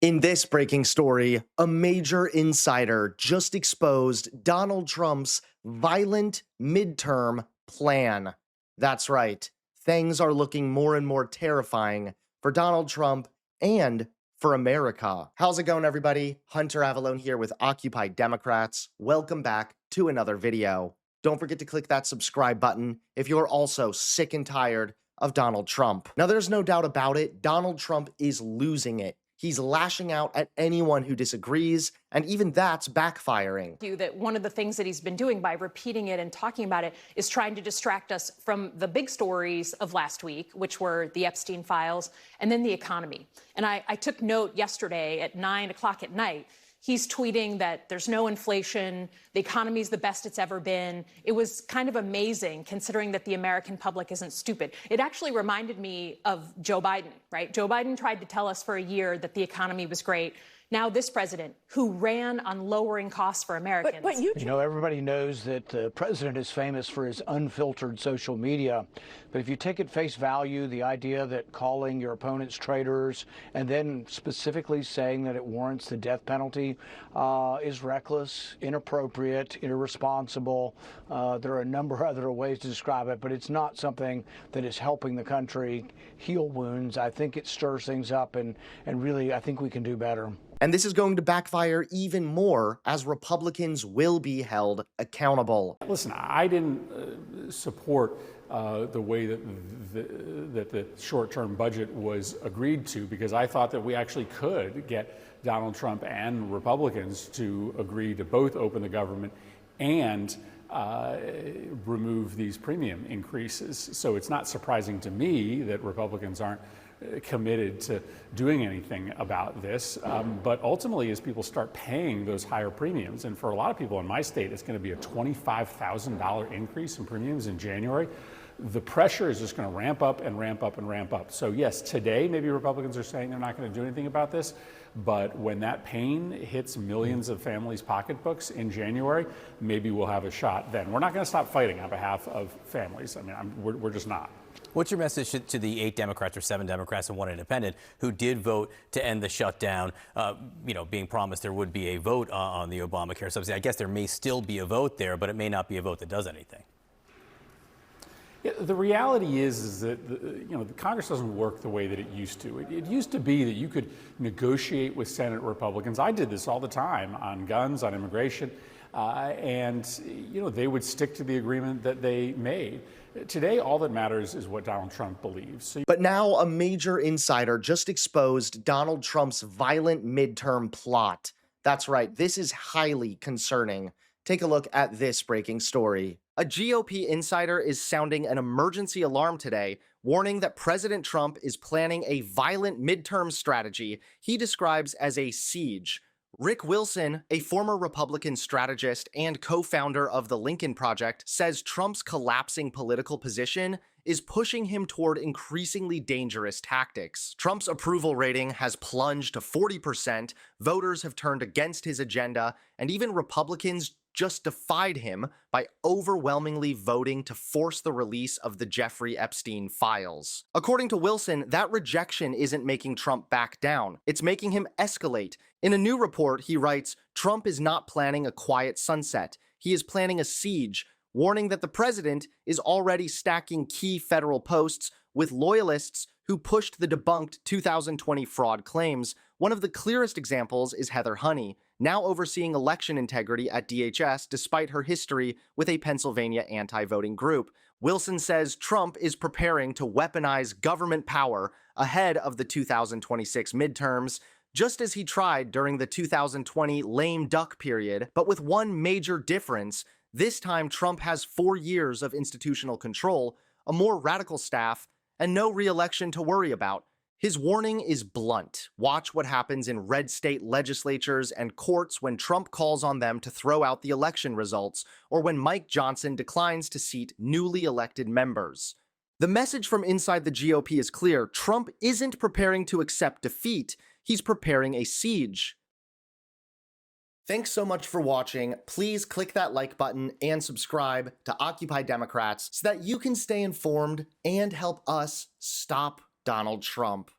In this breaking story, a major insider just exposed Donald Trump's violent midterm plan. That's right, things are looking more and more terrifying for Donald Trump and for America. How's it going, everybody? Hunter Avalone here with Occupy Democrats. Welcome back to another video. Don't forget to click that subscribe button if you're also sick and tired of Donald Trump. Now, there's no doubt about it, Donald Trump is losing it. He's lashing out at anyone who disagrees, and even that's backfiring. That one of the things that he's been doing by repeating it and talking about it is trying to distract us from the big stories of last week, which were the Epstein files and then the economy. And I took note yesterday at 9 o'clock at night. He's tweeting that there's no inflation, the economy's the best it's ever been. It was kind of amazing considering that the American public isn't stupid. It actually reminded me of Joe Biden, right? Joe Biden tried to tell us for a year that the economy was great. Now this president, who ran on lowering costs for Americans. But you know, everybody knows that the president is famous for his unfiltered social media. But if you take at face value the idea that calling your opponents traitors and then specifically saying that it warrants the death penalty is reckless, inappropriate, irresponsible. There are a number of other ways to describe it, but it's not something that is helping the country heal wounds. I think it stirs things up, and really, I think we can do better. And this is going to backfire even more as Republicans will be held accountable. Listen, I didn't support the way that the short-term budget was agreed to, because I thought that we actually could get Donald Trump and Republicans to agree to both open the government and remove these premium increases. So it's not surprising to me that Republicans aren't committed to doing anything about this. But ultimately, as people start paying those higher premiums, and for a lot of people in my state, it's going to be a $25,000 increase in premiums in January, the pressure is just going to ramp up and ramp up and ramp up. So yes, today, maybe Republicans are saying they're not going to do anything about this, but when that pain hits millions of families' pocketbooks in January, maybe we'll have a shot then. We're not going to stop fighting on behalf of families. I mean, we're just not. What's your message to the 8 Democrats or 7 Democrats and 1 independent who did vote to end the shutdown, being promised there would be a vote on the Obamacare subsidy? I guess there may still be a vote there, but it may not be a vote that does anything. Yeah, the reality is that the Congress doesn't work the way that it used to. It used to be that you could negotiate with Senate Republicans. I did this all the time on guns, on immigration, and they would stick to the agreement that they made. Today, all that matters is what Donald Trump believes. But now a major insider just exposed Donald Trump's violent midterm plot. That's right, this is highly concerning. Take a look at this breaking story. A GOP insider is sounding an emergency alarm today, warning that President Trump is planning a violent midterm strategy he describes as a siege. Rick Wilson, a former Republican strategist and co-founder of the Lincoln Project, says Trump's collapsing political position is pushing him toward increasingly dangerous tactics. Trump's approval rating has plunged to 40%, voters have turned against his agenda, and even Republicans just defied him by overwhelmingly voting to force the release of the Jeffrey Epstein files. According to Wilson, that rejection isn't making Trump back down, it's making him escalate. In a new report, he writes, Trump is not planning a quiet sunset, he is planning a siege, warning that the president is already stacking key federal posts with loyalists who pushed the debunked 2020 fraud claims. One of the clearest examples is Heather Honey, now overseeing election integrity at DHS despite her history with a Pennsylvania anti-voting group. Wilson says Trump is preparing to weaponize government power ahead of the 2026 midterms, just as he tried during the 2020 lame duck period, but with one major difference. This time, Trump has 4 years of institutional control, a more radical staff, and no re-election to worry about. His warning is blunt. Watch what happens in red state legislatures and courts when Trump calls on them to throw out the election results, or when Mike Johnson declines to seat newly elected members. The message from inside the GOP is clear. Trump isn't preparing to accept defeat. He's preparing a siege. Thanks so much for watching. Please click that like button and subscribe to Occupy Democrats so that you can stay informed and help us stop Donald Trump.